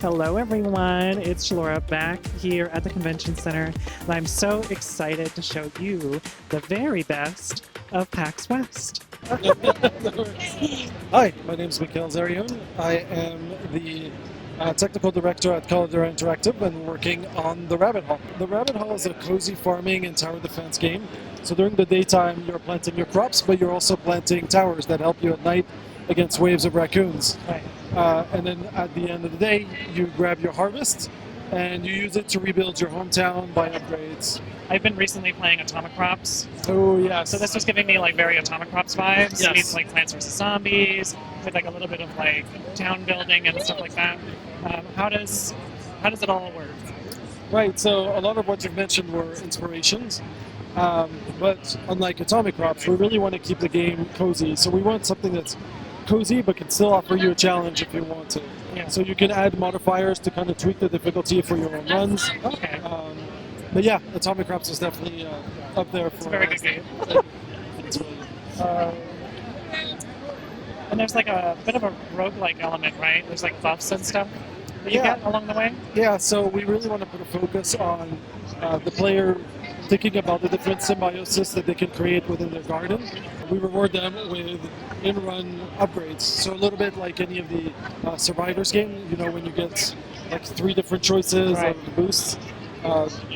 Hello, everyone. It's Shalora back here at the Convention Center, and I'm so excited to show you the very best of PAX West. Hi, my name is Mikhail Zarion. I am the technical director at Caldera Interactive and working on the Rabbit Hall. The Rabbit Hall is a cozy farming and tower defense game. So during the daytime, you're planting your crops, but you're also planting towers that help you at night against waves of raccoons. Right. And then at the end of the day, you grab your harvest and you use it to rebuild your hometown, buy upgrades. I've been recently playing Atomic Crops, Oh, yes. so this was giving me like very Atomic Crops vibes. Yes. It's like Plants vs Zombies with like a little bit of like town building and stuff like that. How does it all work? Right, so a lot of what you've mentioned were inspirations. But unlike Atomic Crops, we really want to keep the game cozy. So we want something that's cozy but can still offer you a challenge if you want to. Yeah. So you can add modifiers to kind of tweak the difficulty for your own runs. Okay. But yeah, Atomic Crops is definitely up there for It's a very good game. It's really, And there's like a bit of a roguelike element, right? There's like buffs and stuff that you Yeah. get along the way. yeah, so we really want to put a focus on the player thinking about the different symbiosis that they can create within their garden. We reward them with in-run upgrades. So a little bit like any of the Survivors game, you know, when you get like 3 different choices Right. of boosts.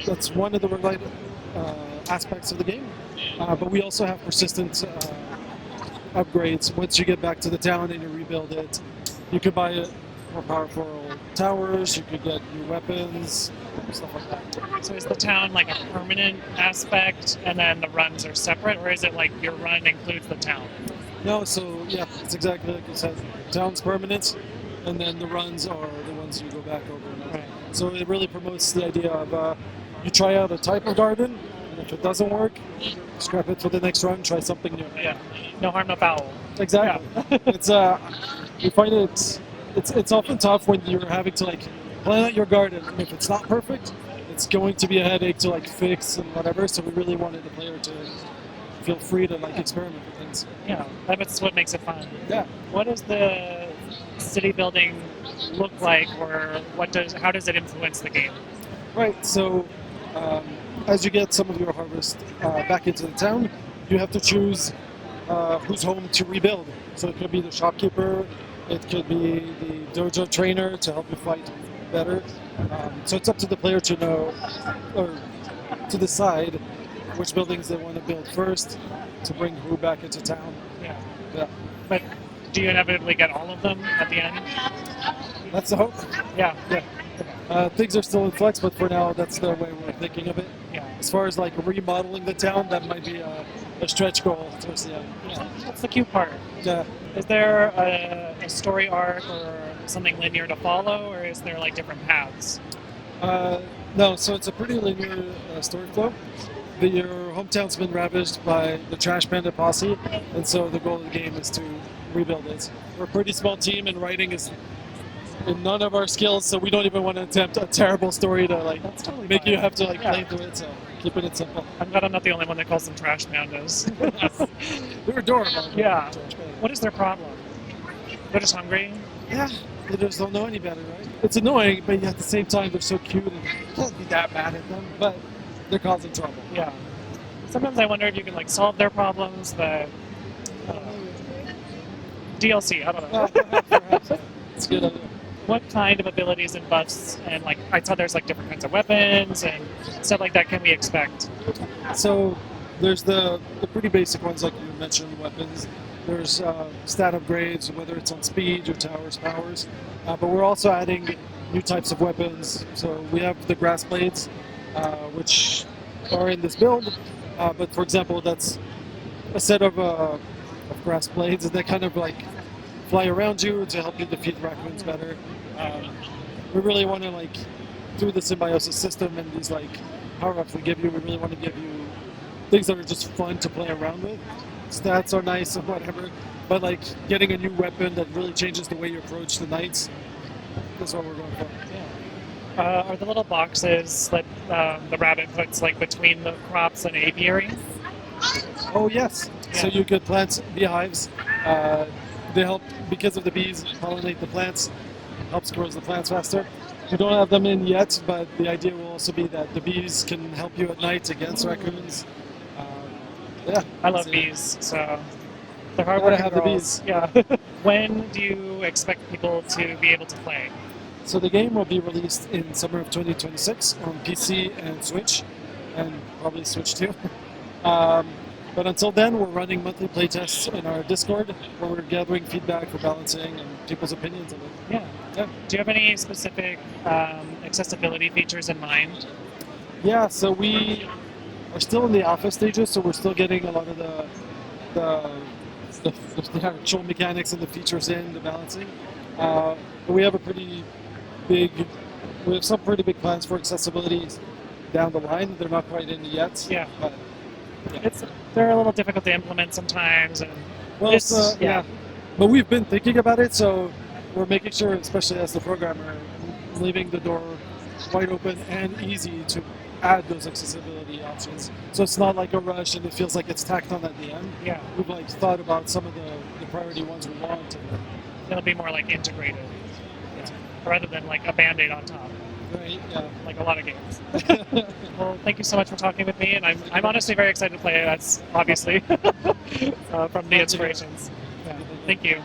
That's one of the roguelite aspects of the game. But we also have persistent upgrades. Once you get back to the town and you rebuild it, you could buy more powerful towers, you could get new weapons, stuff like that. So is the town like a permanent aspect and then the runs are separate, or is it like your run includes the town? No, so yeah, it's exactly like you said. Town's permanent, and then the runs are the ones you go back over and over. Right. So it really promotes the idea of you try out a type of garden, and if it doesn't work, scrap it for the next run, try something new. Yeah. No harm, no foul. Exactly. It's you find it's often tough when you're having to like plan out your garden. And if it's not perfect, it's going to be a headache to like fix and whatever. So we really wanted the player to feel free to like experiment with things. Yeah, that's what makes it fun. Yeah. What does the city building look like, or how does it influence the game? Right. So as you get some of your harvest back into the town, you have to choose whose home to rebuild. So it could be the shopkeeper, it could be the dojo trainer to help you fight better. So it's up to the player to know or to decide which buildings they want to build first to bring who back into town. Yeah. Yeah, But do you inevitably get all of them at the end? that's the hope. Yeah. Yeah. Things are still in flux, but for now, that's the way we're thinking of it. Yeah. As far as like remodeling the town, that might be a stretch goal towards the end. Yeah. That's the cute part. Yeah. Is there a story arc or something linear to follow, or is there like different paths? No, so it's a pretty linear story flow. Your hometown's been ravaged by the Trash Panda posse, and so the goal of the game is to rebuild it. We're a pretty small team, and writing is in none of our skills, so we don't even want to attempt a terrible story to like That's totally make fine. you have to like Yeah. play through it. So keeping it simple. I'm glad I'm not the only one that calls them trash pandas. We're adorable. Yeah. Trash Panda. What is their problem? They're just hungry? Yeah, they just don't know any better, right? It's annoying, but at the same time, they're so cute, and you can't be that mad at them. But they're causing trouble. Yeah. Sometimes I wonder if you can like solve their problems, but DLC, I don't know. Perhaps, it's a good idea. What kind of abilities and buffs and like I saw there's like different kinds of weapons and stuff like that can we expect? So there's the pretty basic ones like you mentioned, weapons. There's stat upgrades, whether it's on speed or towers, powers. But we're also adding new types of weapons. So we have the grass blades, which are in this build. But for example, that's a set of grass blades that kind of like fly around you to help you defeat raccoons better. We really want to like through the symbiosis system and these like power-ups we give you, we really want to give you things that are just fun to play around with. Stats are nice and whatever, but like getting a new weapon that really changes the way you approach the knights is what we're going for. Are the little boxes that the rabbit puts like between the crops an apiary? Oh yes, so Yeah. you could plant beehives. They help because of the bees pollinate the plants. helps grow the plants faster. We don't have them in yet, but the idea will also be that the bees can help you at night against raccoons. Um, yeah, I love so bees, so they're hard gotta working have the girls. bees. Yeah. When do you expect people to be able to play? So the game will be released in summer of 2026 on PC and Switch, and probably Switch too. Um, but until then, we're running monthly playtests in our Discord, where we're gathering feedback for balancing and people's opinions of it. Yeah. Yeah. Do you have any specific accessibility features in mind? Yeah, so we are still in the alpha stages, so we're still getting a lot of the, the actual mechanics and the features in the balancing. But we have some pretty big plans for accessibility down the line. They're not quite in yet. Yeah. But, yeah. They're a little difficult to implement sometimes, and Well, yeah. But we've been thinking about it, so we're making sure, especially as the programmer, leaving the door wide open and easy to add those accessibility options. So it's not like a rush and it feels like it's tacked on at the end. Yeah. We've thought about some of the priority ones we want. It'll be more like integrated, rather than like a band-aid on top. Right. Yeah. Like a lot of games. Well, thank you so much for talking with me, and I'm honestly very excited to play it. That's obviously from the inspirations. Yeah. Thank you.